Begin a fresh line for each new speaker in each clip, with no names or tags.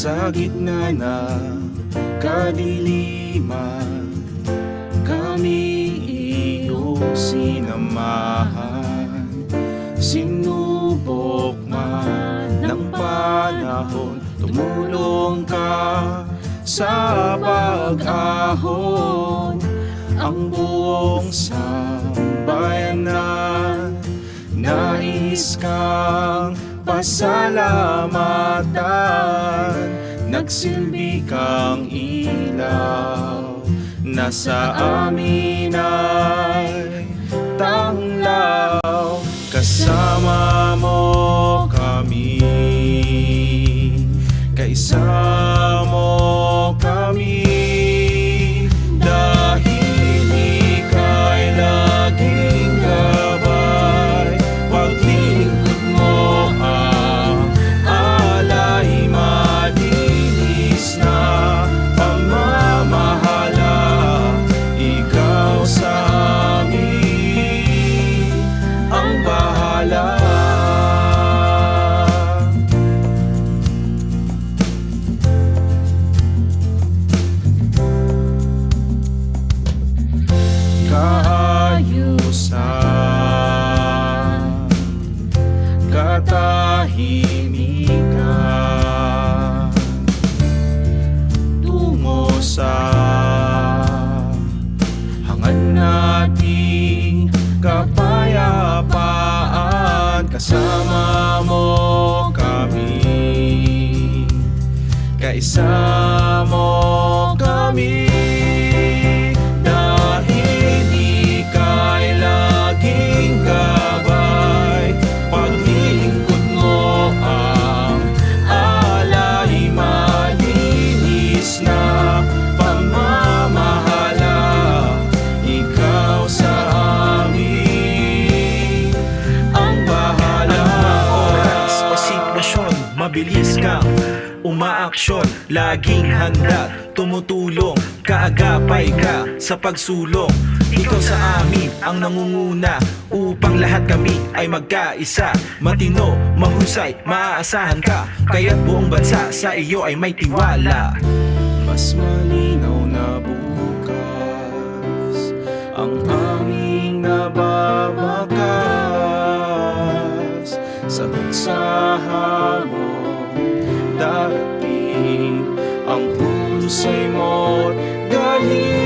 Sa gitna ng kadiliman, kami iyong sinamahan. Sinubok man ng panahon, tumulong ka sa pag-ahon. Ang buong sambayanan nais kang pasalamatan. Nagsilbi kang ilaw na sa amin ay tanglaw. Kasama mo kami, kaisa mo kami, dahil ika'y laging gabay. Paglilingkod mo ang alay, malinis na pamamahala. Ikaw sa amin ang bahala. Kaayusan, katahimikan, tungo sa hangad nating kapayapaan. Kasama mo kami, kaisa mo kami, dahil ika'y laging gabay. Paglilingkod mo ang alay, malinis na pamamahala. Ikaw sa amin ang bahala.
Oras o sitwasyon, mabilis kang umaaksyon, laging handa, tumutulong, kaagapay ka sa pagsulong. Ikaw sa amin ang nangunguna, upang lahat kami ay magkaisa. Matino, mahusay, maaasahan ka, kaya't buong bansa sa iyo ay may tiwala.
Mas malinaw na bukas ang aming nababakas. Sagot sa hamon darating, ang husay mo't galing.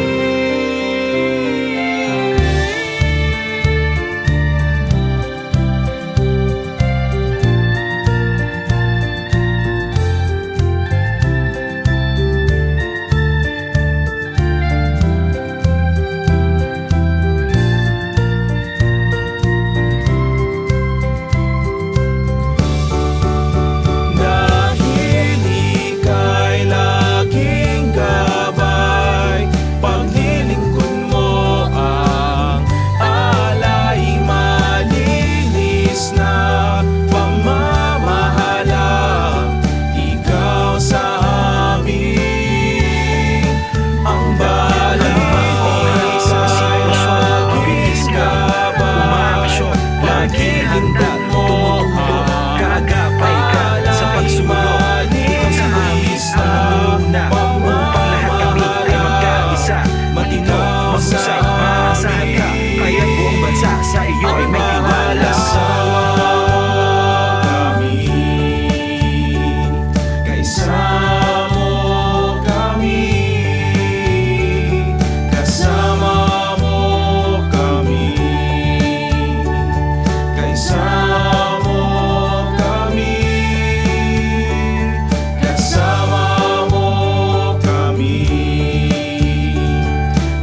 Sa iyo ay may tiwala.
Kasama mo kami, kasama mo kami, kasama mo kami, kasama mo kami,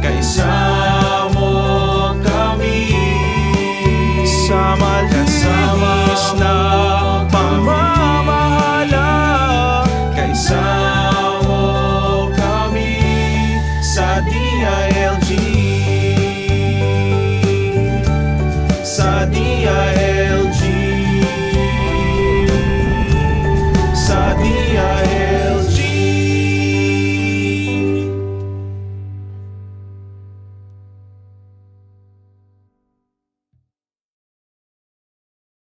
kasama mo kami, sa malinis na pamamahala. Kaisa mo kami sa DILG, sa DILG.